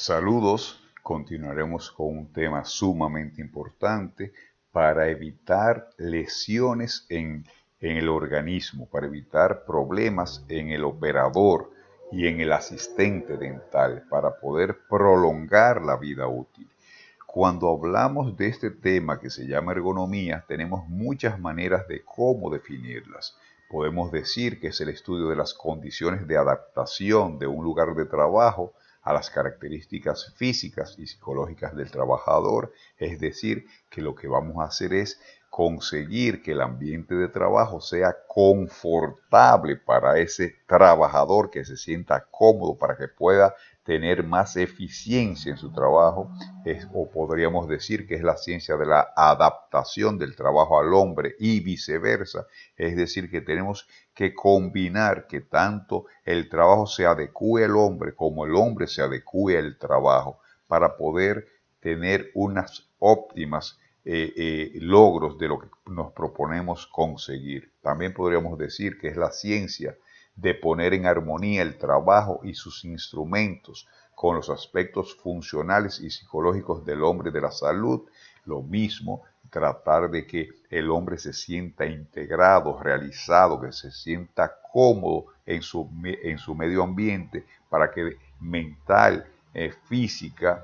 Saludos, continuaremos con un tema sumamente importante para evitar lesiones en el organismo, para evitar problemas en el operador y en el asistente dental, para poder prolongar la vida útil. Cuando hablamos de este tema que se llama ergonomía, tenemos muchas maneras de cómo definirlas. Podemos decir que es el estudio de las condiciones de adaptación de un lugar de trabajo a las características físicas y psicológicas del trabajador, es decir, que lo que vamos a hacer es conseguir que el ambiente de trabajo sea confortable para ese trabajador, que se sienta cómodo, para que pueda tener más eficiencia en su trabajo, o podríamos decir que es la ciencia de la adaptación del trabajo al hombre y viceversa, es decir, que tenemos que combinar que tanto el trabajo se adecue al hombre como el hombre se adecue al trabajo para poder tener unas óptimas logros de lo que nos proponemos conseguir. También podríamos decir que es la ciencia de poner en armonía el trabajo y sus instrumentos con los aspectos funcionales y psicológicos del hombre, de la salud. Lo mismo, tratar de que el hombre se sienta integrado, realizado, que se sienta cómodo en su medio ambiente, para que mental, física,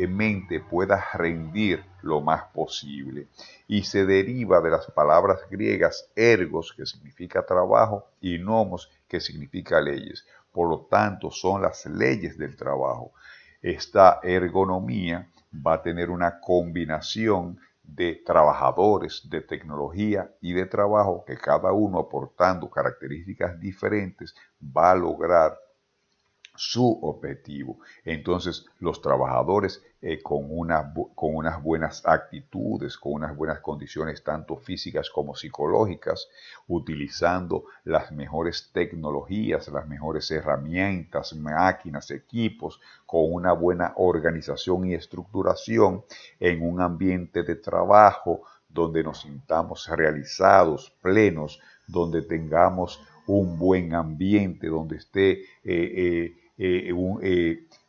mente pueda rendir lo más posible. Y se deriva de las palabras griegas ergos, que significa trabajo, y nomos, que significa leyes. Por lo tanto, son las leyes del trabajo. Esta ergonomía va a tener una combinación de trabajadores, de tecnología y de trabajo, que cada uno aportando características diferentes va a lograr su objetivo. Entonces, los trabajadores con unas buenas actitudes, con unas buenas condiciones tanto físicas como psicológicas, utilizando las mejores tecnologías, las mejores herramientas, máquinas, equipos, con una buena organización y estructuración en un ambiente de trabajo donde nos sintamos realizados, plenos, donde tengamos un buen ambiente, donde esté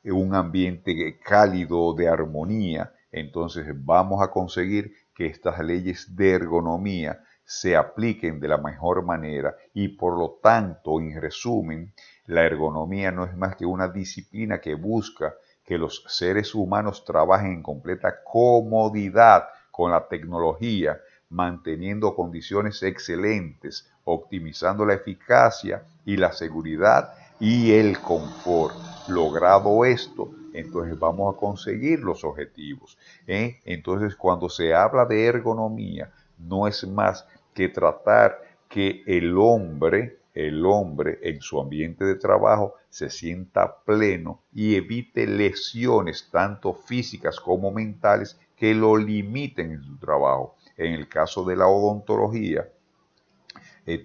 un ambiente cálido de armonía. Entonces vamos a conseguir que estas leyes de ergonomía se apliquen de la mejor manera, y por lo tanto, en resumen, la ergonomía no es más que una disciplina que busca que los seres humanos trabajen en completa comodidad con la tecnología, manteniendo condiciones excelentes, optimizando la eficacia y la seguridad y el confort. Logrado esto, entonces vamos a conseguir los objetivos. Entonces, cuando se habla de ergonomía, no es más que tratar que el hombre en su ambiente de trabajo se sienta pleno y evite lesiones tanto físicas como mentales que lo limiten en su trabajo. En el caso de la odontología,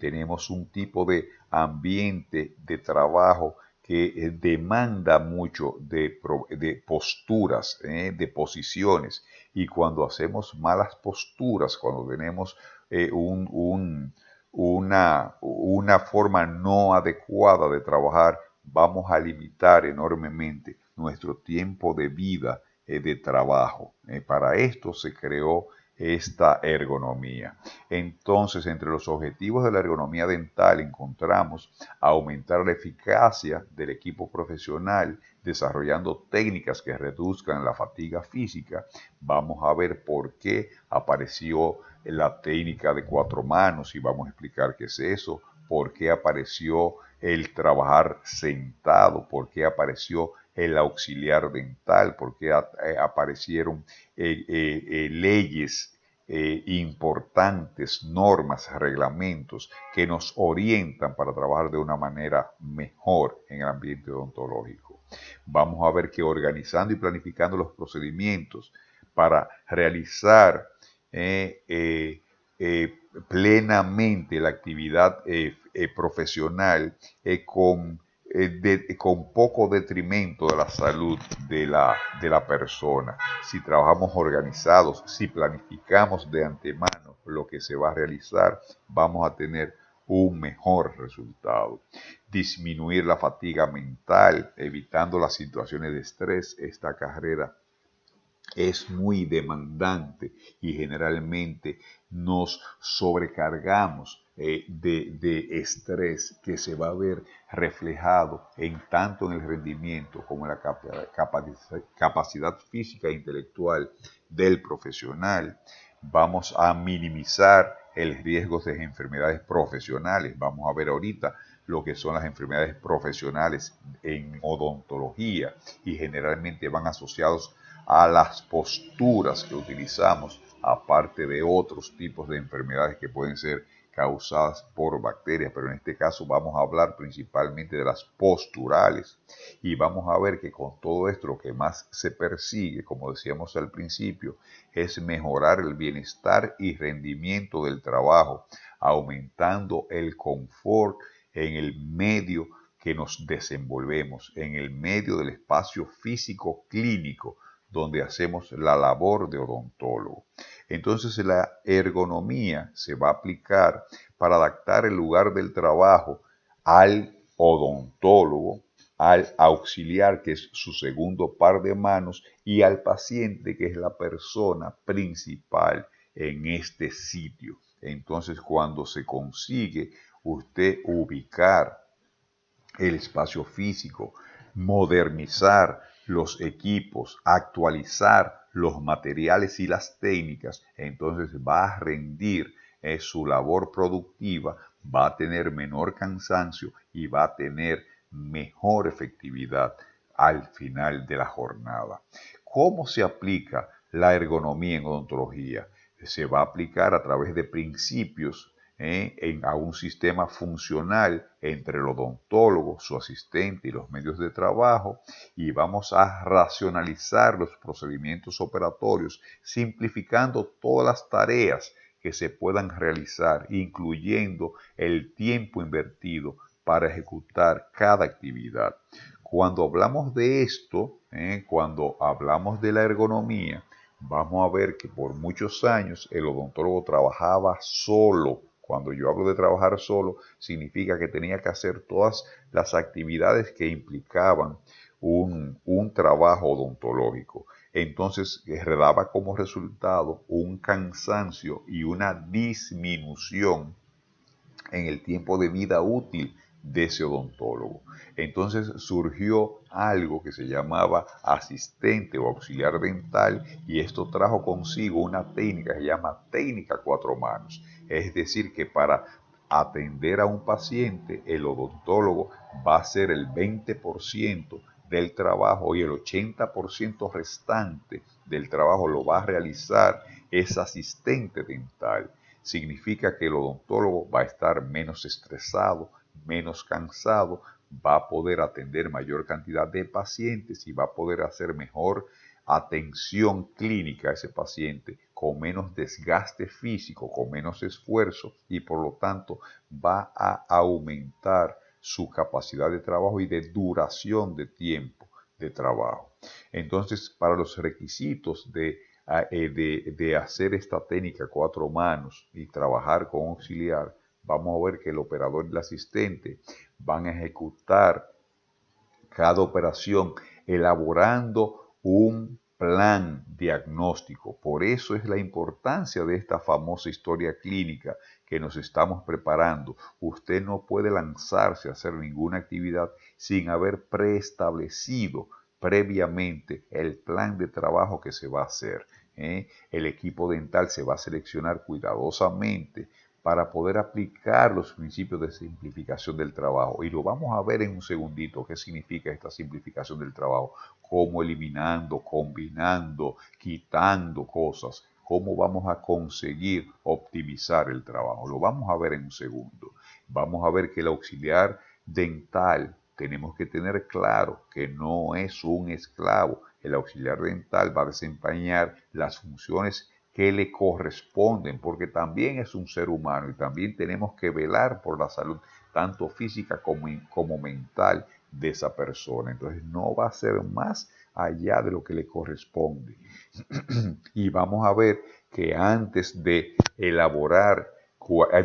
tenemos un tipo de ambiente de trabajo que demanda mucho de posturas, de posiciones, y cuando hacemos malas posturas, cuando tenemos una forma no adecuada de trabajar, vamos a limitar enormemente nuestro tiempo de vida de trabajo. Para esto se creó esta ergonomía. Entonces, entre los objetivos de la ergonomía dental encontramos aumentar la eficacia del equipo profesional, desarrollando técnicas que reduzcan la fatiga física. Vamos a ver por qué apareció la técnica de 4 manos y vamos a explicar qué es eso, por qué apareció el trabajar sentado, por qué apareció el auxiliar dental, por qué aparecieron leyes importantes, normas, reglamentos que nos orientan para trabajar de una manera mejor en el ambiente odontológico. Vamos a ver que organizando y planificando los procedimientos para realizar plenamente la actividad profesional con poco detrimento de la salud de la persona. Si trabajamos organizados, si planificamos de antemano lo que se va a realizar, vamos a tener un mejor resultado. Disminuir la fatiga mental, evitando las situaciones de estrés. Esta carrera es muy demandante y generalmente nos sobrecargamos de estrés que se va a ver reflejado tanto en el rendimiento como en la capacidad física e intelectual del profesional. Vamos a minimizar el riesgo de enfermedades profesionales. Vamos a ver ahorita lo que son las enfermedades profesionales en odontología y generalmente van asociados a las posturas que utilizamos, aparte de otros tipos de enfermedades que pueden ser causadas por bacterias, pero en este caso vamos a hablar principalmente de las posturales y vamos a ver que con todo esto lo que más se persigue, como decíamos al principio, es mejorar el bienestar y rendimiento del trabajo, aumentando el confort en el medio que nos desenvolvemos, en el medio del espacio físico clínico, donde hacemos la labor de odontólogo. Entonces la ergonomía se va a aplicar para adaptar el lugar del trabajo al odontólogo, al auxiliar, que es su segundo par de manos, y al paciente, que es la persona principal en este sitio. Entonces, cuando se consigue usted ubicar el espacio físico, modernizar los equipos, actualizar los materiales y las técnicas, entonces va a rendir su labor productiva, va a tener menor cansancio y va a tener mejor efectividad al final de la jornada. ¿Cómo se aplica la ergonomía en odontología? Se va a aplicar a través de principios a un sistema funcional entre el odontólogo, su asistente y los medios de trabajo, y vamos a racionalizar los procedimientos operatorios, simplificando todas las tareas que se puedan realizar, incluyendo el tiempo invertido para ejecutar cada actividad. Cuando hablamos de esto, cuando hablamos de la ergonomía, vamos a ver que por muchos años el odontólogo trabajaba solo. Cuando yo hablo de trabajar solo, significa que tenía que hacer todas las actividades que implicaban un trabajo odontológico. Entonces, daba como resultado un cansancio y una disminución en el tiempo de vida útil de ese odontólogo. Entonces surgió algo que se llamaba asistente o auxiliar dental y esto trajo consigo una técnica que se llama técnica 4 manos. Es decir, que para atender a un paciente, el odontólogo va a hacer el 20% del trabajo y el 80% restante del trabajo lo va a realizar ese asistente dental. Significa que el odontólogo va a estar menos estresado, menos cansado, va a poder atender mayor cantidad de pacientes y va a poder hacer mejor atención clínica a ese paciente con menos desgaste físico, con menos esfuerzo y por lo tanto va a aumentar su capacidad de trabajo y de duración de tiempo de trabajo. Entonces, para los requisitos de hacer esta técnica 4 manos y trabajar con auxiliar, vamos a ver que el operador y el asistente van a ejecutar cada operación elaborando un plan diagnóstico. Por eso es la importancia de esta famosa historia clínica que nos estamos preparando. Usted no puede lanzarse a hacer ninguna actividad sin haber preestablecido previamente el plan de trabajo que se va a hacer. El equipo dental se va a seleccionar cuidadosamente para poder aplicar los principios de simplificación del trabajo. Y lo vamos a ver en un segundito qué significa esta simplificación del trabajo, cómo eliminando, combinando, quitando cosas, cómo vamos a conseguir optimizar el trabajo. Lo vamos a ver en un segundo. Vamos a ver que el auxiliar dental, tenemos que tener claro que no es un esclavo. El auxiliar dental va a desempeñar las funciones que le corresponden, porque también es un ser humano y también tenemos que velar por la salud, tanto física como mental de esa persona. Entonces no va a ser más allá de lo que le corresponde. Y vamos a ver que antes de elaborar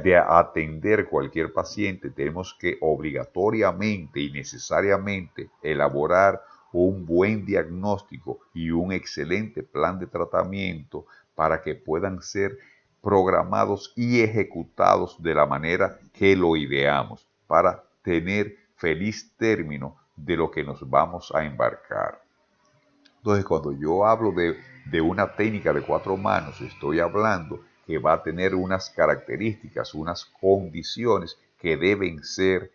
de atender cualquier paciente, tenemos que obligatoriamente y necesariamente elaborar un buen diagnóstico y un excelente plan de tratamiento para que puedan ser programados y ejecutados de la manera que lo ideamos, para tener feliz término de lo que nos vamos a embarcar. Entonces, cuando yo hablo de una técnica de 4 manos, estoy hablando que va a tener unas características, unas condiciones que deben ser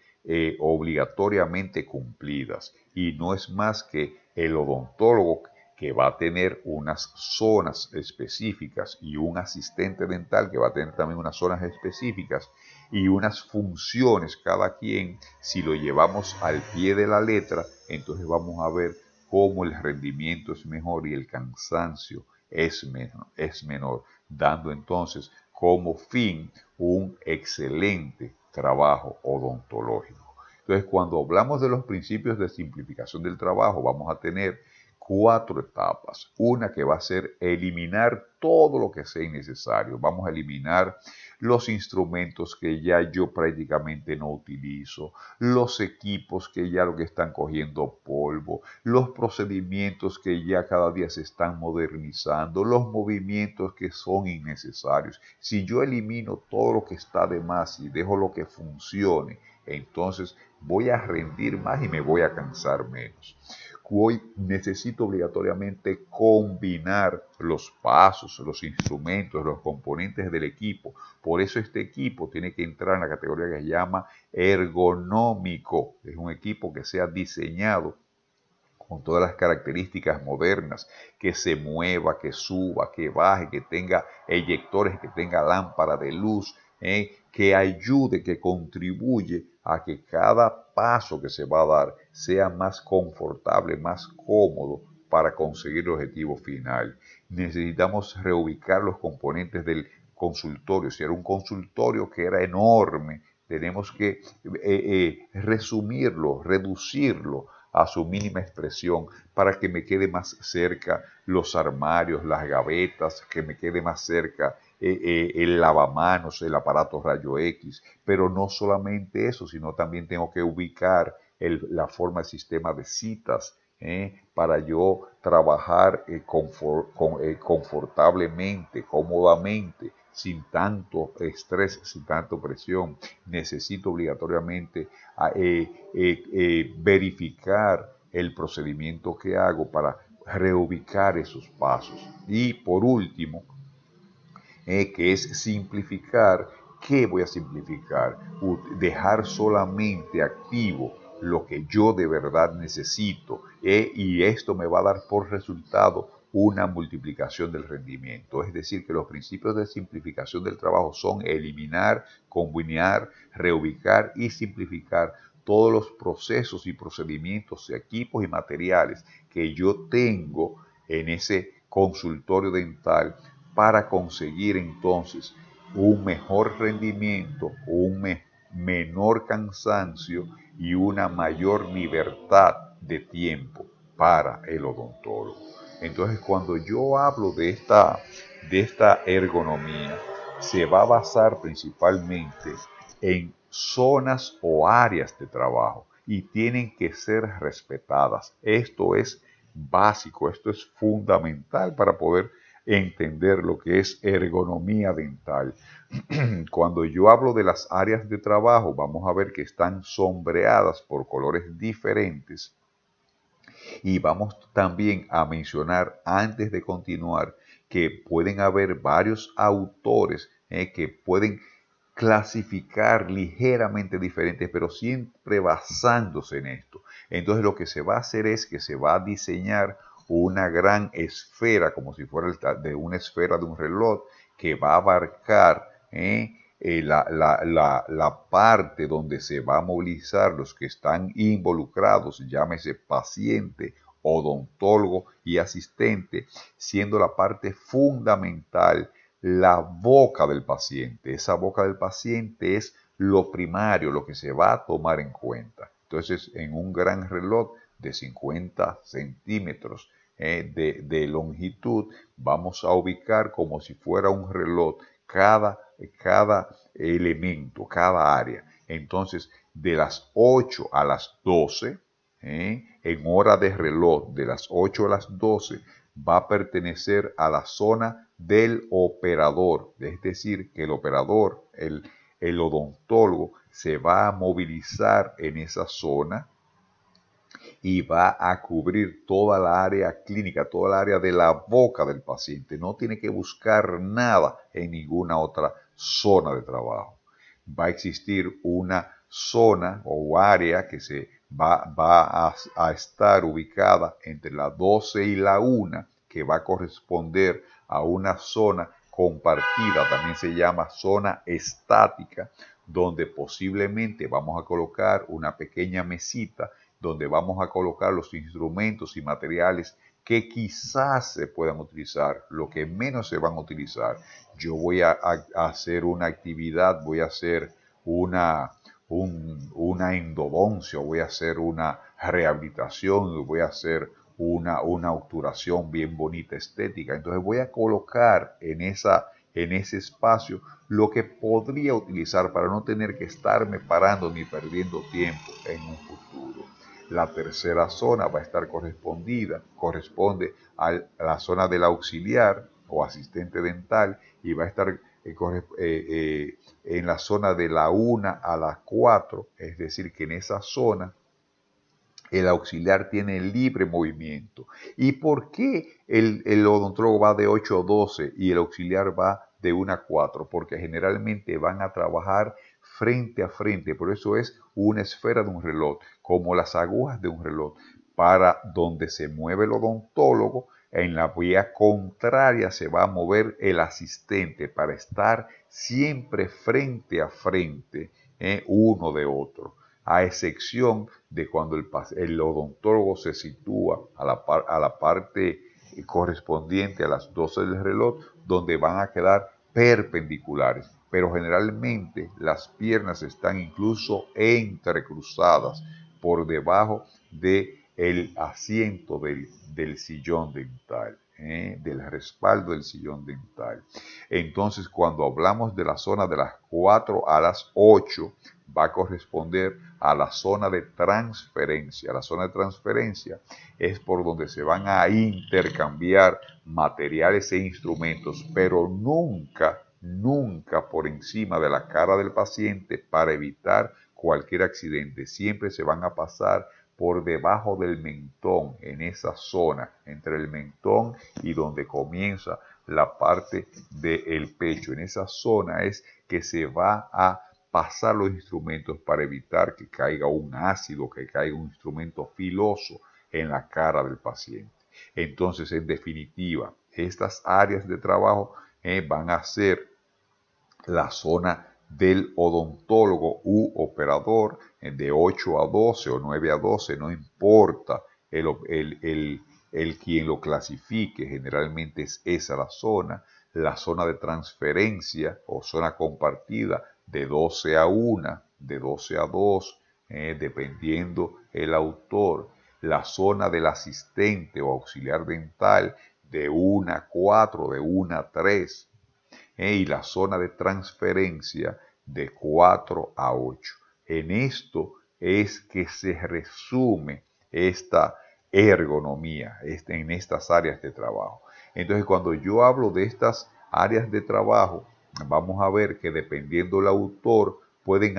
obligatoriamente cumplidas. Y no es más que el odontólogo que va a tener unas zonas específicas y un asistente dental que va a tener también unas zonas específicas y unas funciones cada quien. Si lo llevamos al pie de la letra, entonces vamos a ver cómo el rendimiento es mejor y el cansancio es menor, dando entonces como fin un excelente trabajo odontológico. Entonces, cuando hablamos de los principios de simplificación del trabajo, vamos a tener 4 etapas. Una que va a ser eliminar todo lo que sea innecesario. Vamos a eliminar los instrumentos que ya yo prácticamente no utilizo, los equipos que ya lo que están cogiendo polvo, los procedimientos que ya cada día se están modernizando, los movimientos que son innecesarios. Si yo elimino todo lo que está de más y dejo lo que funcione, entonces voy a rendir más y me voy a cansar menos. Hoy necesito obligatoriamente combinar los pasos, los instrumentos, los componentes del equipo. Por eso este equipo tiene que entrar en la categoría que se llama ergonómico. Es un equipo que sea diseñado con todas las características modernas, que se mueva, que suba, que baje, que tenga eyectores, que tenga lámpara de luz, que ayude, que contribuye a que cada paso que se va a dar sea más confortable, más cómodo para conseguir el objetivo final. Necesitamos reubicar los componentes del consultorio. Si era un consultorio que era enorme, tenemos que resumirlo, reducirlo a su mínima expresión para que me quede más cerca los armarios, las gavetas, que me quede más cerca el lavamanos, el aparato rayo X. Pero no solamente eso, sino también tengo que ubicar la forma del sistema de citas, para yo trabajar confortablemente, cómodamente, sin tanto estrés, sin tanto presión. Necesito obligatoriamente verificar el procedimiento que hago para reubicar esos pasos. Y por último, que es simplificar. ¿Qué voy a simplificar? Dejar solamente activo lo que yo de verdad necesito, y esto me va a dar por resultado una multiplicación del rendimiento. Es decir, que los principios de simplificación del trabajo son eliminar, combinar, reubicar y simplificar todos los procesos y procedimientos, equipos y materiales que yo tengo en ese consultorio dental para conseguir entonces un mejor rendimiento, menor cansancio y una mayor libertad de tiempo para el odontólogo. Entonces, cuando yo hablo de esta ergonomía, se va a basar principalmente en zonas o áreas de trabajo y tienen que ser respetadas. Esto es básico, esto es fundamental para poder entender lo que es ergonomía dental. Cuando yo hablo de las áreas de trabajo, vamos a ver que están sombreadas por colores diferentes, y vamos también a mencionar, antes de continuar, que pueden haber varios autores que pueden clasificar ligeramente diferentes, pero siempre basándose en esto. Entonces lo que se va a hacer es que se va a diseñar una gran esfera, como si fuera de una esfera de un reloj, que va a abarcar la parte donde se va a movilizar los que están involucrados, llámese paciente, odontólogo y asistente, siendo la parte fundamental la boca del paciente. Esa boca del paciente es lo primario, lo que se va a tomar en cuenta. Entonces, en un gran reloj de 50 centímetros de longitud, vamos a ubicar como si fuera un reloj cada cada elemento, cada área. Entonces, de las 8 a las 12, en hora de reloj, de las 8 a las 12, va a pertenecer a la zona del operador. Es decir, que el operador, el odontólogo, se va a movilizar en esa zona y va a cubrir toda la área clínica, toda la área de la boca del paciente. No tiene que buscar nada en ninguna otra zona de trabajo. Va a existir una zona o área que se va a estar ubicada entre las 12 y la 1, que va a corresponder a una zona compartida, también se llama zona estática, donde posiblemente vamos a colocar una pequeña mesita donde vamos a colocar los instrumentos y materiales que quizás se puedan utilizar, lo que menos se van a utilizar. Yo voy a hacer una actividad, voy a hacer una endodoncia, voy a hacer una rehabilitación, voy a hacer una obturación bien bonita, estética. Entonces voy a colocar en ese espacio lo que podría utilizar para no tener que estarme parando ni perdiendo tiempo en un futuro. La tercera zona va a estar corresponde a la zona del auxiliar o asistente dental y va a estar en la zona de la 1 a la 4, es decir, que en esa zona el auxiliar tiene libre movimiento. ¿Y por qué el odontólogo va de 8 a 12 y el auxiliar va de 1 a 4? Porque generalmente van a trabajar frente a frente, por eso es una esfera de un reloj, como las agujas de un reloj, para donde se mueve el odontólogo, en la vía contraria se va a mover el asistente para estar siempre frente a frente, uno de otro, a excepción de cuando el odontólogo se sitúa a la parte correspondiente a las 12 del reloj, donde van a quedar perpendiculares, pero generalmente las piernas están incluso entrecruzadas por debajo del asiento del sillón dental, del respaldo del sillón dental. Entonces, cuando hablamos de la zona de las 4 a las 8, va a corresponder a la zona de transferencia. La zona de transferencia es por donde se van a intercambiar materiales e instrumentos, pero nunca por encima de la cara del paciente para evitar cualquier accidente. Siempre se van a pasar por debajo del mentón, en esa zona, entre el mentón y donde comienza la parte del pecho. En esa zona es que se va a pasar los instrumentos para evitar que caiga un ácido, que caiga un instrumento filoso en la cara del paciente. Entonces, en definitiva, estas áreas de trabajo van a ser la zona del odontólogo u operador de 8 a 12 o 9 a 12, no importa el quien lo clasifique, generalmente es esa la zona de transferencia o zona compartida de 12 a 1, de 12 a 2, dependiendo el autor, la zona del asistente o auxiliar dental de 1 a 4, de 1 a 3, y la zona de transferencia de 4 a 8. En esto es que se resume esta ergonomía en estas áreas de trabajo. Entonces, cuando yo hablo de estas áreas de trabajo, vamos a ver que dependiendo del autor pueden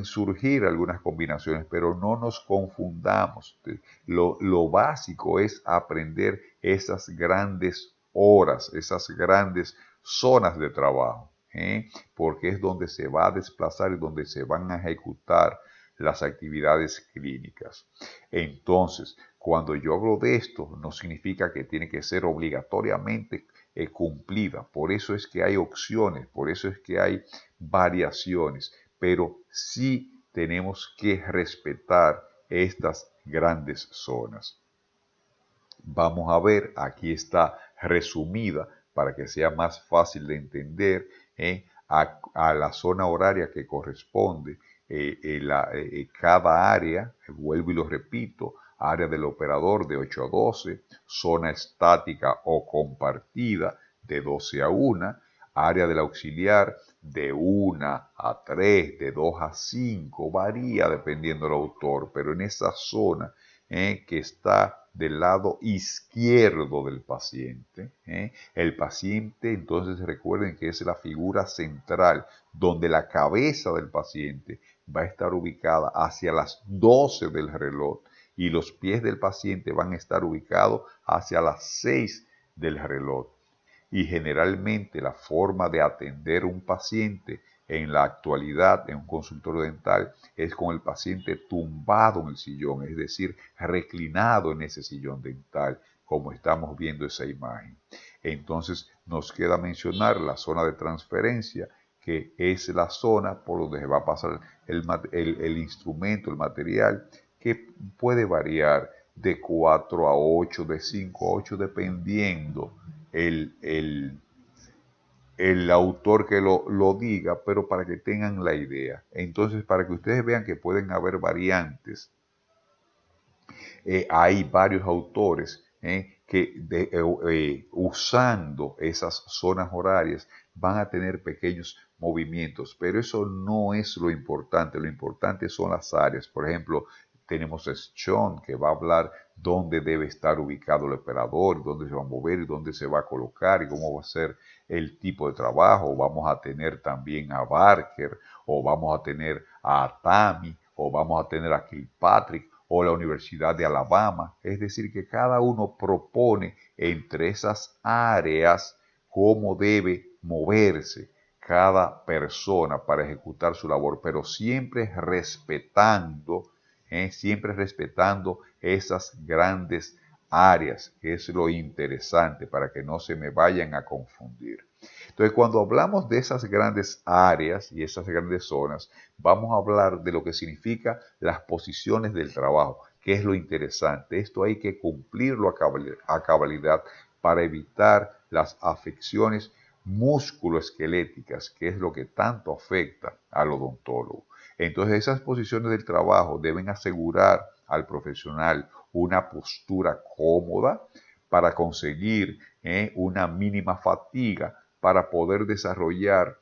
surgir algunas combinaciones, pero no nos confundamos. Lo básico es aprender esas grandes horas, esas grandes zonas de trabajo, porque es donde se va a desplazar y donde se van a ejecutar las actividades clínicas. Entonces, cuando yo hablo de esto, no significa que tiene que ser obligatoriamente cumplida. Por eso es que hay opciones, por eso es que hay variaciones, pero sí tenemos que respetar estas grandes zonas. Vamos a ver, aquí está resumida para que sea más fácil de entender, a la zona horaria que corresponde cada área, vuelvo y lo repito, área del operador de 8 a 12, zona estática o compartida de 12 a 1, Área del auxiliar de 1 a 3, de 2 a 5, varía dependiendo del autor, pero en esa zona que está del lado izquierdo del paciente. El paciente, entonces recuerden que es la figura central, donde la cabeza del paciente va a estar ubicada hacia las 12 del reloj y los pies del paciente van a estar ubicados hacia las 6 del reloj. Y generalmente la forma de atender un paciente en la actualidad en un consultorio dental es con el paciente tumbado en el sillón, es decir, reclinado en ese sillón dental, como estamos viendo esa imagen. Entonces nos queda mencionar la zona de transferencia, que es la zona por donde se va a pasar el instrumento, el material, que puede variar de 4 a 8, de 5 a 8, dependiendo el autor que lo diga, pero para que tengan la idea. Entonces, para que ustedes vean que pueden haber variantes, hay varios autores que usando esas zonas horarias van a tener pequeños movimientos, pero eso no es lo importante son las áreas. Por ejemplo, tenemos a Sean, que va a hablar dónde debe estar ubicado el operador, dónde se va a mover y dónde se va a colocar y cómo va a ser el tipo de trabajo. Vamos a tener también a Barker, o vamos a tener a Tami, o vamos a tener a Kilpatrick, o la Universidad de Alabama. Es decir, que cada uno propone entre esas áreas cómo debe moverse cada persona para ejecutar su labor, pero siempre respetando esas grandes áreas, que es lo interesante para que no se me vayan a confundir. Entonces, cuando hablamos de esas grandes áreas y esas grandes zonas, vamos a hablar de lo que significa las posiciones del trabajo, que es lo interesante. Esto hay que cumplirlo a cabalidad para evitar las afecciones musculoesqueléticas, que es lo que tanto afecta al odontólogo. Entonces, esas posiciones del trabajo deben asegurar al profesional una postura cómoda para conseguir una mínima fatiga, para poder desarrollar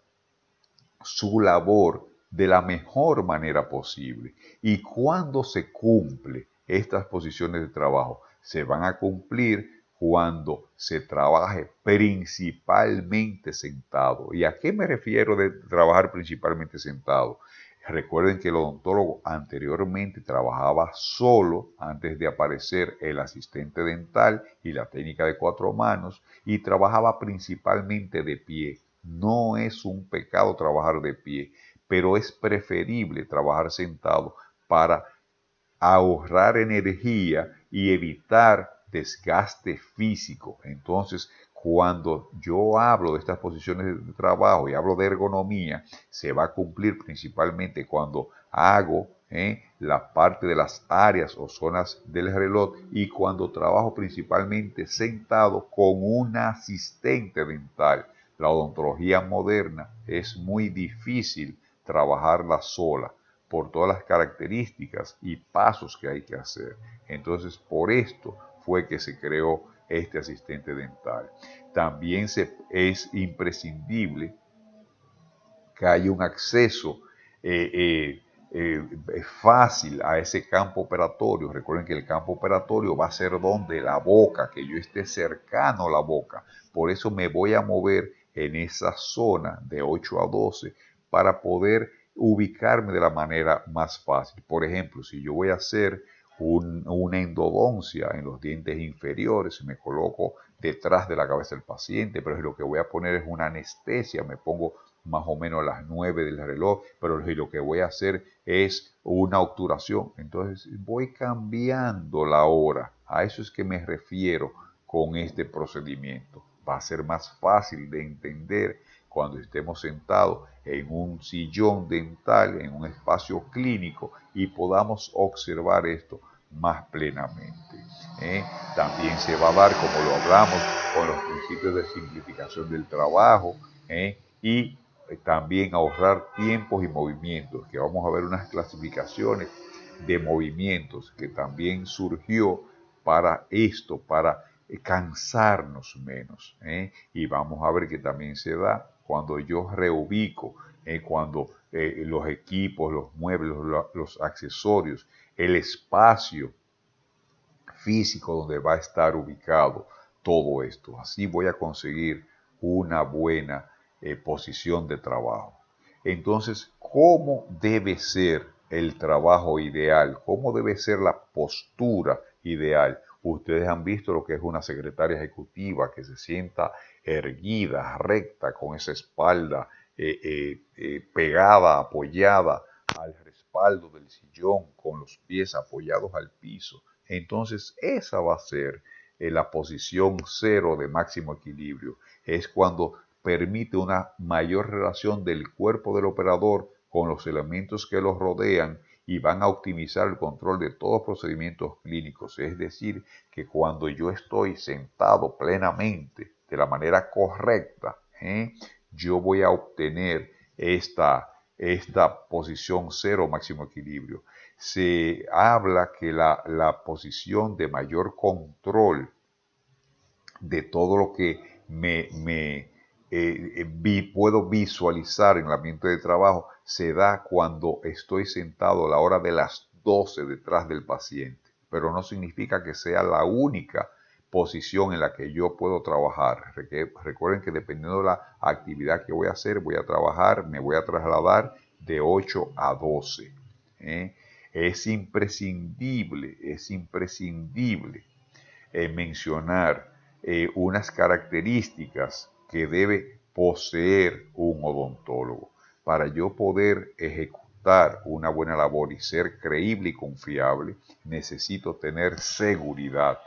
su labor de la mejor manera posible. Y cuando se cumple estas posiciones de trabajo, se van a cumplir cuando se trabaje principalmente sentado. ¿Y a qué me refiero de trabajar principalmente sentado? Recuerden que el odontólogo anteriormente trabajaba solo antes de aparecer el asistente dental y la técnica de 4 manos, y trabajaba principalmente de pie. No es un pecado trabajar de pie, pero es preferible trabajar sentado para ahorrar energía y evitar desgaste físico. Entonces, cuando yo hablo de estas posiciones de trabajo y hablo de ergonomía, se va a cumplir principalmente cuando hago la parte de las áreas o zonas del reloj, y cuando trabajo principalmente sentado con un asistente dental. La odontología moderna es muy difícil trabajarla sola, por todas las características y pasos que hay que hacer. Entonces, por esto fue que se creó este asistente dental. También es imprescindible que haya un acceso fácil a ese campo operatorio. Recuerden que el campo operatorio va a ser donde la boca, que yo esté cercano a la boca. Por eso me voy a mover en esa zona de 8 a 12 para poder ubicarme de la manera más fácil. Por ejemplo, si yo voy a hacer una endodoncia en los dientes inferiores, me coloco detrás de la cabeza del paciente, pero lo que voy a poner es una anestesia, me pongo más o menos a las 9 del reloj, pero lo que voy a hacer es una obturación. Entonces voy cambiando la hora. A eso es que me refiero con este procedimiento. Va a ser más fácil de entender cuando estemos sentados en un sillón dental, en un espacio clínico, y podamos observar esto más plenamente. También se va a dar, como lo hablamos, con los principios de simplificación del trabajo, y también ahorrar tiempos y movimientos, que vamos a ver unas clasificaciones de movimientos que también surgió para esto, para cansarnos menos. Y vamos a ver que también se da cuando yo reubico, cuando los equipos, los muebles, los accesorios, el espacio físico donde va a estar ubicado todo esto. Así voy a conseguir una buena posición de trabajo. Entonces, ¿cómo debe ser el trabajo ideal? ¿Cómo debe ser la postura ideal? Ustedes han visto lo que es una secretaria ejecutiva que se sienta erguida, recta, con esa espalda pegada, apoyada al respaldo del sillón, con los pies apoyados al piso. Entonces, esa va a ser la posición cero de máximo equilibrio. Es cuando permite una mayor relación del cuerpo del operador con los elementos que los rodean y van a optimizar el control de todos los procedimientos clínicos. Es decir, que cuando yo estoy sentado plenamente de la manera correcta, yo voy a obtener esta posición cero máximo equilibrio. Se habla que la posición de mayor control de todo lo que puedo visualizar en el ambiente de trabajo se da cuando estoy sentado a la hora de las 12 detrás del paciente, pero no significa que sea la única posición en la que yo puedo trabajar. Recuerden que dependiendo de la actividad que voy a hacer, voy a trabajar, me voy a trasladar de 8 a 12. Es imprescindible mencionar unas características que debe poseer un odontólogo. Para yo poder ejecutar una buena labor y ser creíble y confiable, necesito tener seguridad.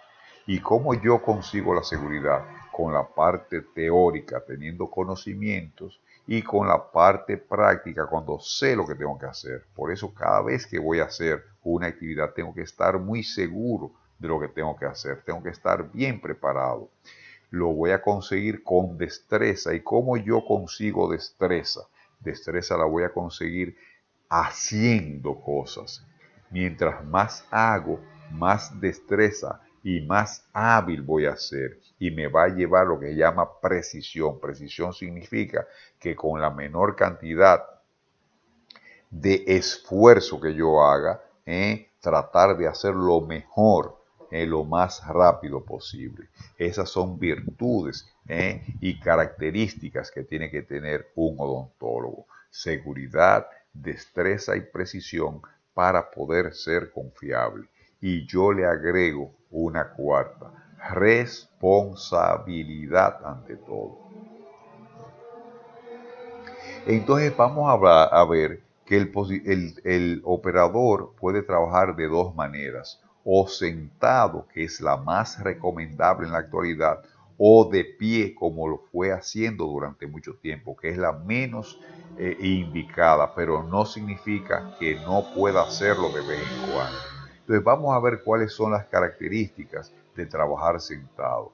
¿Y cómo yo consigo la seguridad? Con la parte teórica, teniendo conocimientos, y con la parte práctica, cuando sé lo que tengo que hacer. Por eso cada vez que voy a hacer una actividad, tengo que estar muy seguro de lo que tengo que hacer. Tengo que estar bien preparado. Lo voy a conseguir con destreza. ¿Y cómo yo consigo destreza? Destreza la voy a conseguir haciendo cosas. Mientras más hago, más destreza y más hábil voy a ser. Y me va a llevar lo que se llama precisión. Precisión significa que con la menor cantidad de esfuerzo que yo haga, tratar de hacer lo mejor, lo más rápido posible. Esas son virtudes y características que tiene que tener un odontólogo. Seguridad, destreza y precisión para poder ser confiable. Y yo le agrego una cuarta: responsabilidad ante todo. Entonces vamos a ver que el operador puede trabajar de dos maneras: o sentado, que es la más recomendable en la actualidad, o de pie, como lo fue haciendo durante mucho tiempo, que es la menos indicada, pero no significa que no pueda hacerlo de vez en cuando. Entonces vamos a ver cuáles son las características de trabajar sentado.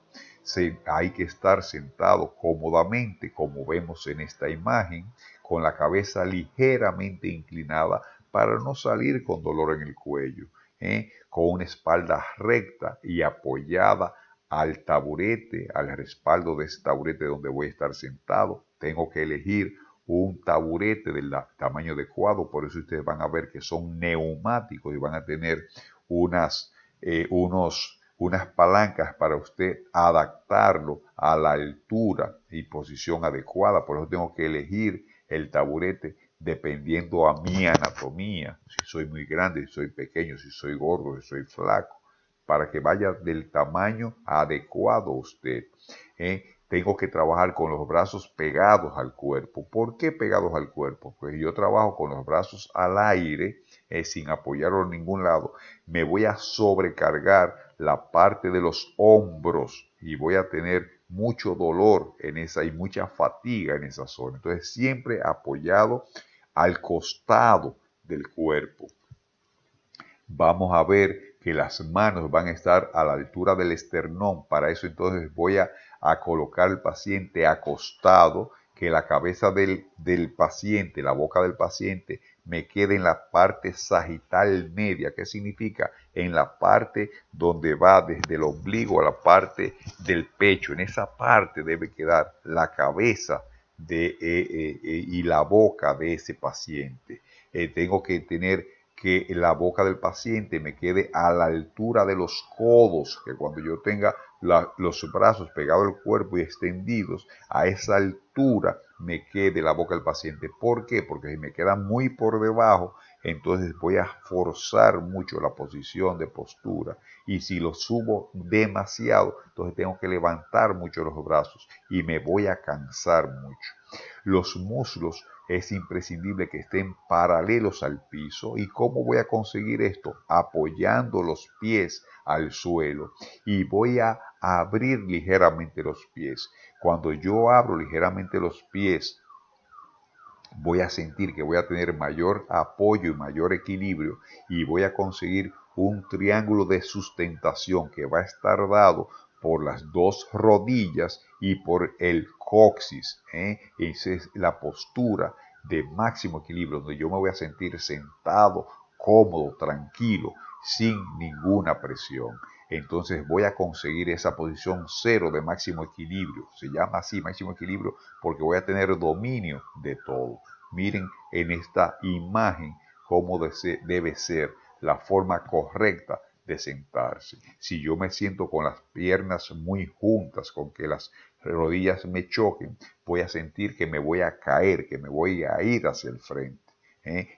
Hay que estar sentado cómodamente, como vemos en esta imagen, con la cabeza ligeramente inclinada para no salir con dolor en el cuello, con una espalda recta y apoyada al taburete, al respaldo de ese taburete donde voy a estar sentado. Tengo que elegir un taburete del tamaño adecuado, por eso ustedes van a ver que son neumáticos y van a tener unas palancas para usted adaptarlo a la altura y posición adecuada. Por eso tengo que elegir el taburete dependiendo a mi anatomía, si soy muy grande, si soy pequeño, si soy gordo, si soy flaco, para que vaya del tamaño adecuado a usted. Tengo que trabajar con los brazos pegados al cuerpo. ¿Por qué pegados al cuerpo? Pues yo trabajo con los brazos al aire, sin apoyarlo en ningún lado. Me voy a sobrecargar la parte de los hombros y voy a tener mucho dolor en esa y mucha fatiga en esa zona. Entonces siempre apoyado al costado del cuerpo. Vamos a ver que las manos van a estar a la altura del esternón. Para eso entonces voy a colocar al paciente acostado, que la cabeza del paciente, la boca del paciente, me quede en la parte sagital media. ¿Qué significa? En la parte donde va desde el ombligo a la parte del pecho. En esa parte debe quedar la cabeza y la boca de ese paciente. Tengo que tener que la boca del paciente me quede a la altura de los codos, que cuando yo tenga los brazos pegados al cuerpo y extendidos, a esa altura me quede la boca del paciente. ¿Por qué? Porque si me queda muy por debajo, entonces voy a forzar mucho la posición de postura. Y si lo subo demasiado, entonces tengo que levantar mucho los brazos y me voy a cansar mucho. Los muslos es imprescindible que estén paralelos al piso. ¿Y cómo voy a conseguir esto? Apoyando los pies al suelo y voy a abrir ligeramente los pies. Cuando yo abro ligeramente los pies, voy a sentir que voy a tener mayor apoyo y mayor equilibrio y voy a conseguir un triángulo de sustentación que va a estar dado por las dos rodillas y por el coxis. Esa es la postura de máximo equilibrio, donde yo me voy a sentir sentado, cómodo, tranquilo, sin ninguna presión. Entonces voy a conseguir esa posición cero de máximo equilibrio. Se llama así máximo equilibrio porque voy a tener dominio de todo. Miren en esta imagen cómo debe ser la forma correcta de sentarse. Si yo me siento con las piernas muy juntas, con que las rodillas me choquen, voy a sentir que me voy a caer, que me voy a ir hacia el frente.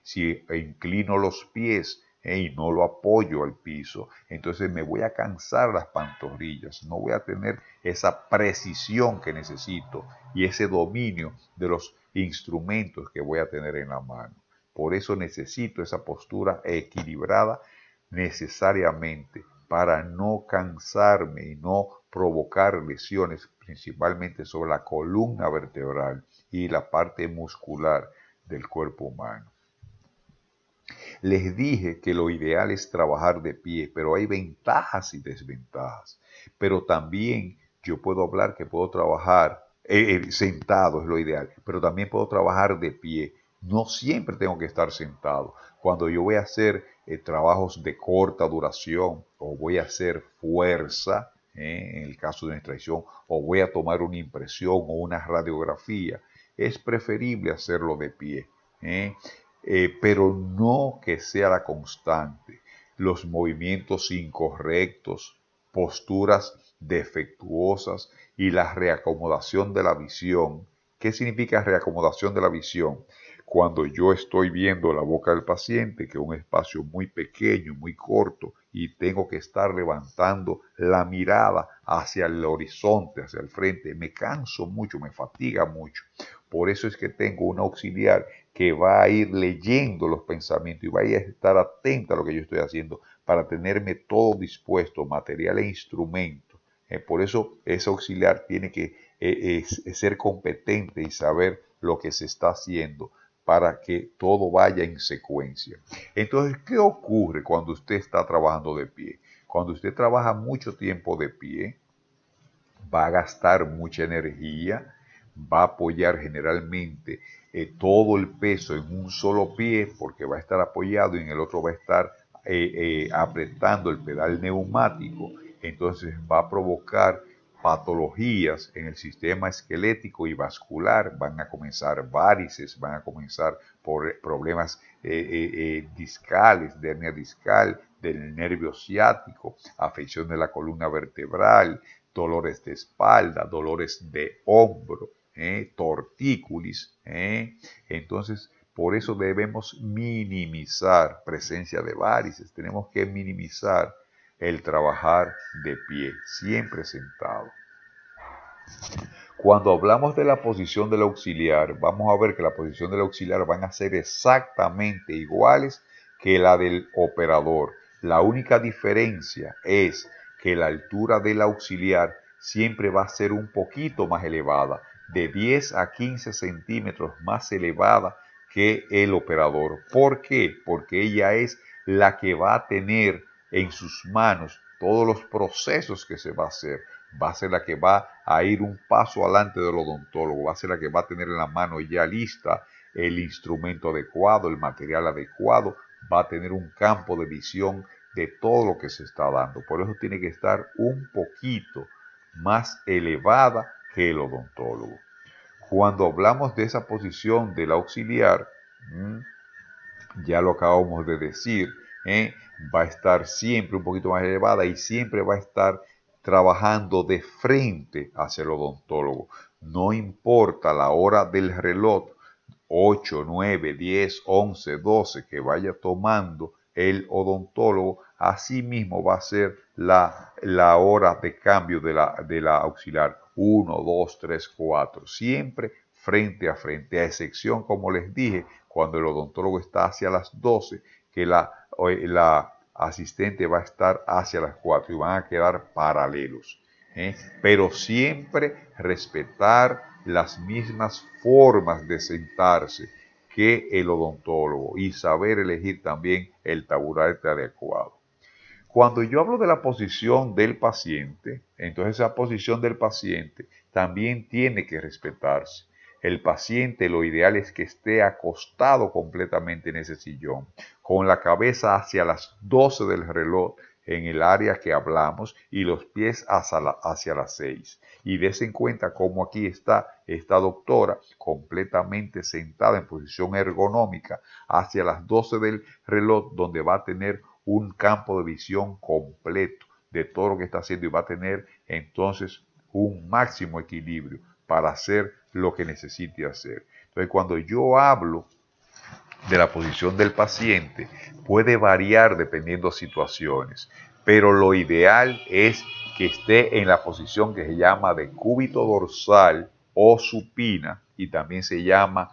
Si inclino los pies y no lo apoyo al piso, entonces me voy a cansar las pantorrillas, no voy a tener esa precisión que necesito y ese dominio de los instrumentos que voy a tener en la mano. Por eso necesito esa postura equilibrada necesariamente para no cansarme y no provocar lesiones, principalmente sobre la columna vertebral y la parte muscular del cuerpo humano. Les dije que lo ideal es trabajar de pie, pero hay ventajas y desventajas. Pero también yo puedo hablar que puedo trabajar sentado, es lo ideal, pero también puedo trabajar de pie. No siempre tengo que estar sentado. Cuando yo voy a hacer trabajos de corta duración o voy a hacer fuerza, en el caso de una extracción, o voy a tomar una impresión o una radiografía, es preferible hacerlo de pie. Pero no que sea la constante. Los movimientos incorrectos, posturas defectuosas y la reacomodación de la visión. ¿Qué significa reacomodación de la visión? Cuando yo estoy viendo la boca del paciente, que es un espacio muy pequeño, muy corto, y tengo que estar levantando la mirada hacia el horizonte, hacia el frente, me canso mucho, me fatiga mucho. Por eso es que tengo un auxiliar que va a ir leyendo los pensamientos y va a estar atenta a lo que yo estoy haciendo para tenerme todo dispuesto, material e instrumento. Por eso ese auxiliar tiene que ser competente y saber lo que se está haciendo para que todo vaya en secuencia. Entonces, ¿qué ocurre cuando usted está trabajando de pie? Cuando usted trabaja mucho tiempo de pie, va a gastar mucha energía, va a apoyar generalmente todo el peso en un solo pie porque va a estar apoyado y en el otro va a estar apretando el pedal neumático. Entonces va a provocar patologías en el sistema esquelético y vascular, van a comenzar varices, van a comenzar por problemas discales, de hernia discal, del nervio ciático, afección de la columna vertebral, dolores de espalda, dolores de hombro, tortícolis. Entonces, por eso debemos minimizar presencia de varices. Tenemos que minimizar el trabajar de pie, siempre sentado. Cuando hablamos de la posición del auxiliar, vamos a ver que la posición del auxiliar van a ser exactamente iguales que la del operador. La única diferencia es que la altura del auxiliar siempre va a ser un poquito más elevada, de 10 a 15 centímetros más elevada que el operador. ¿Por qué? Porque ella es la que va a tener en sus manos todos los procesos que se va a hacer, va a ser la que va a ir un paso adelante del odontólogo, va a ser la que va a tener en la mano ya lista el instrumento adecuado, el material adecuado, va a tener un campo de visión de todo lo que se está dando. Por eso tiene que estar un poquito más elevada que el odontólogo. Cuando hablamos de esa posición del auxiliar, ya lo acabamos de decir, va a estar siempre un poquito más elevada y siempre va a estar trabajando de frente hacia el odontólogo. No importa la hora del reloj, 8, 9, 10, 11, 12 que vaya tomando el odontólogo, así mismo va a ser la hora de cambio de la auxiliar. 1, 2, 3, 4. Siempre frente a frente, a excepción, como les dije, cuando el odontólogo está hacia las 12, que la asistente va a estar hacia las 4 y van a quedar paralelos. Pero siempre respetar las mismas formas de sentarse que el odontólogo y saber elegir también el taburete adecuado. Cuando yo hablo de la posición del paciente, entonces esa posición del paciente también tiene que respetarse. El paciente lo ideal es que esté acostado completamente en ese sillón, con la cabeza hacia las 12 del reloj en el área que hablamos y los pies hacia las 6. Y des en cuenta cómo aquí está esta doctora completamente sentada en posición ergonómica hacia las 12 del reloj, donde va a tener un campo de visión completo de todo lo que está haciendo y va a tener entonces un máximo equilibrio para hacer lo que necesite hacer. Entonces, cuando yo hablo de la posición del paciente, puede variar dependiendo de situaciones, pero lo ideal es que esté en la posición que se llama de cúbito dorsal o supina y también se llama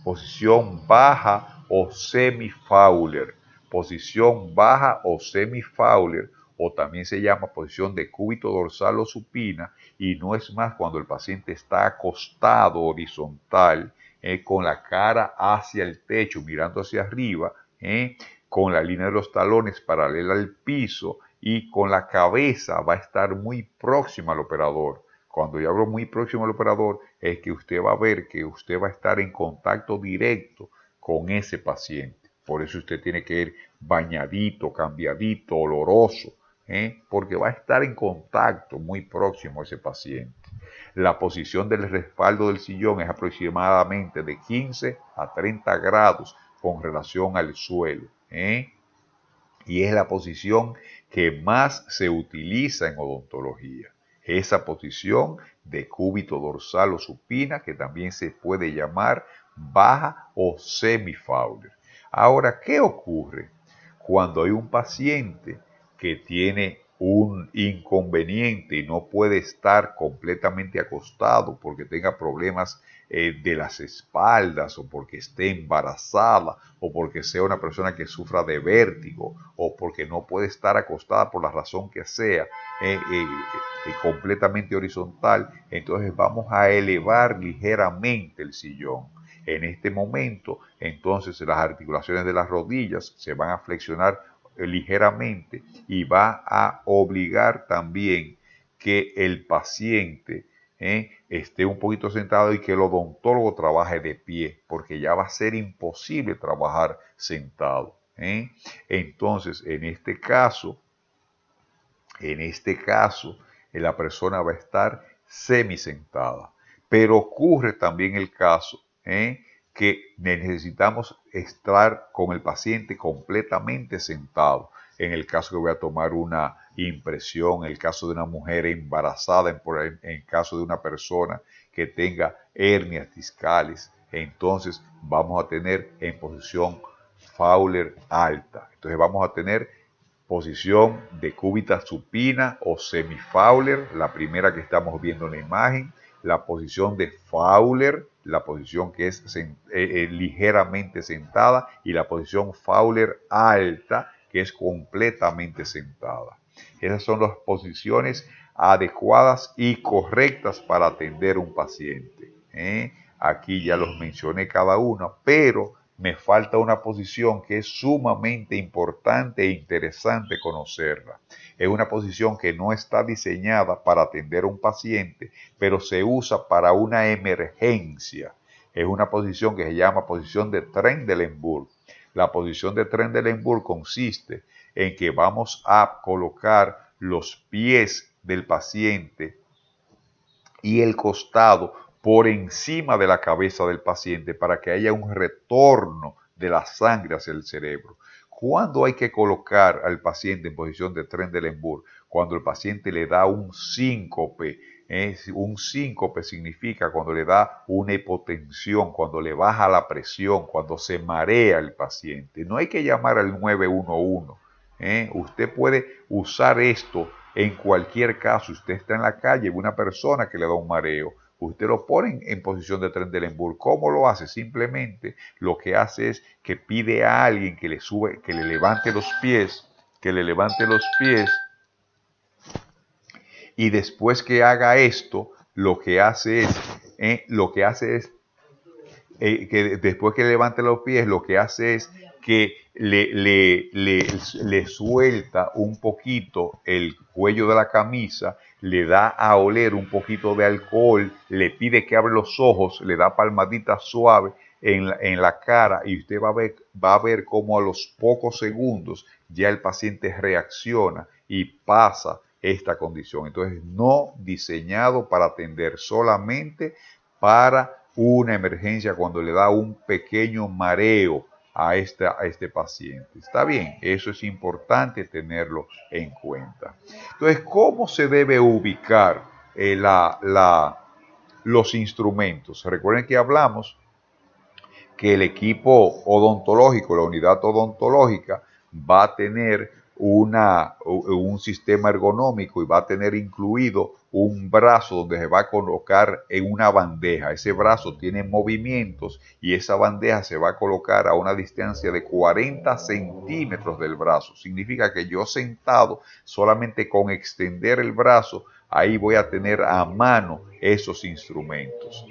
posición baja o semi-Fowler, posición baja o semi-Fowler, o también se llama posición de cúbito dorsal o supina, y no es más cuando el paciente está acostado horizontal, con la cara hacia el techo, mirando hacia arriba, con la línea de los talones paralela al piso y con la cabeza va a estar muy próxima al operador. Cuando yo hablo muy próximo al operador, es que usted va a ver que usted va a estar en contacto directo con ese paciente. Por eso usted tiene que ir bañadito, cambiadito, oloroso, porque va a estar en contacto muy próximo a ese paciente. La posición del respaldo del sillón es aproximadamente de 15 a 30 grados con relación al suelo, y es la posición que más se utiliza en odontología. Esa posición de cúbito dorsal o supina, que también se puede llamar baja o semi-Fowler. Ahora, ¿qué ocurre cuando hay un paciente que tiene un inconveniente y no puede estar completamente acostado porque tenga problemas de las espaldas, o porque esté embarazada, o porque sea una persona que sufra de vértigo, o porque no puede estar acostada por la razón que sea, completamente horizontal? Entonces vamos a elevar ligeramente el sillón. En este momento, entonces las articulaciones de las rodillas se van a flexionar ligeramente y va a obligar también que el paciente esté un poquito sentado y que el odontólogo trabaje de pie, porque ya va a ser imposible trabajar sentado. Entonces, en este caso, la persona va a estar semisentada. Pero ocurre también el caso que necesitamos estar con el paciente completamente sentado. En el caso que voy a tomar una impresión, en el caso de una mujer embarazada, en el caso de una persona que tenga hernias discales, entonces vamos a tener en posición Fowler alta. Entonces vamos a tener posición de cúbita supina o semi-Fowler, la primera que estamos viendo en la imagen, la posición de Fowler, la posición que es ligeramente sentada, y la posición Fowler alta, que es completamente sentada. Esas son las posiciones adecuadas y correctas para atender a un paciente. Aquí ya los mencioné cada una, pero me falta una posición que es sumamente importante e interesante conocerla. Es una posición que no está diseñada para atender a un paciente, pero se usa para una emergencia. Es una posición que se llama posición de Trendelenburg. La posición de Trendelenburg consiste en que vamos a colocar los pies del paciente y el costado por encima de la cabeza del paciente para que haya un retorno de la sangre hacia el cerebro. ¿Cuándo hay que colocar al paciente en posición de Trendelenburg? Cuando el paciente le da un síncope. Un síncope significa cuando le da una hipotensión, cuando le baja la presión, cuando se marea el paciente. No hay que llamar al 911. Usted puede usar esto en cualquier caso. Usted está en la calle, ve una persona que le da un mareo, usted lo pone en posición de Trendelenburg. ¿Cómo lo hace? Simplemente lo que hace es que pide a alguien que le sube, que le levante los pies, y después que haga esto, que después que levante los pies, lo que hace es que le suelta un poquito el cuello de la camisa, le da a oler un poquito de alcohol, le pide que abra los ojos, le da palmaditas suaves en la cara, y usted va a ver cómo a los pocos segundos ya el paciente reacciona y pasa esta condición. Entonces, no diseñado para atender, solamente para una emergencia cuando le da un pequeño mareo a este paciente. Está bien, eso es importante tenerlo en cuenta. Entonces, ¿cómo se debe ubicar los instrumentos? Recuerden que hablamos que el equipo odontológico, la unidad odontológica, va a tener un sistema ergonómico y va a tener incluido un brazo donde se va a colocar en una bandeja. Ese brazo tiene movimientos y esa bandeja se va a colocar a una distancia de 40 centímetros del brazo. Significa que yo sentado, solamente con extender el brazo, ahí voy a tener a mano esos instrumentos.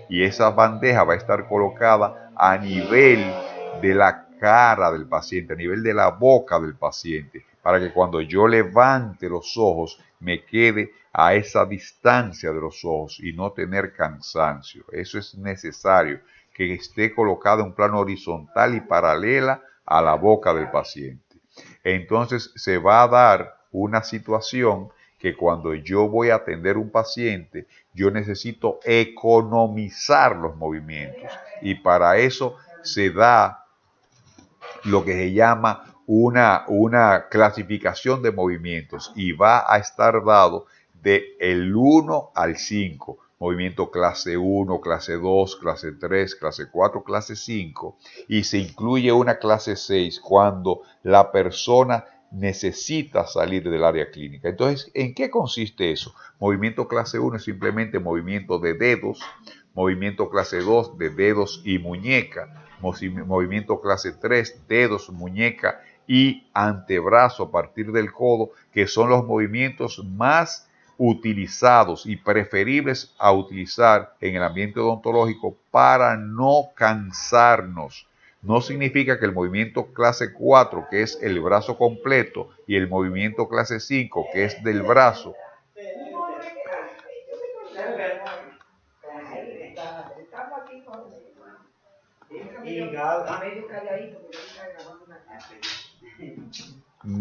Y esa bandeja va a estar colocada a nivel de la cara del paciente, a nivel de la boca del paciente, para que cuando yo levante los ojos me quede a esa distancia de los ojos y no tener cansancio. Eso es necesario, que esté colocado en plano horizontal y paralela a la boca del paciente. Entonces se va a dar una situación que cuando yo voy a atender un paciente, yo necesito economizar los movimientos, y para eso se da lo que se llama una clasificación de movimientos, y va a estar dado de el 1 al 5. Movimiento clase 1, clase 2, clase 3, clase 4, clase 5, y se incluye una clase 6 cuando la persona necesita salir del área clínica. Entonces, ¿en qué consiste eso? Movimiento clase 1 es simplemente movimiento de dedos, movimiento clase 2 de dedos y muñeca, movimiento clase 3, dedos, muñeca y antebrazo a partir del codo, que son los movimientos más utilizados y preferibles a utilizar en el ambiente odontológico para no cansarnos. No significa que el movimiento clase 4, que es el brazo completo, y el movimiento clase 5, que es del brazo,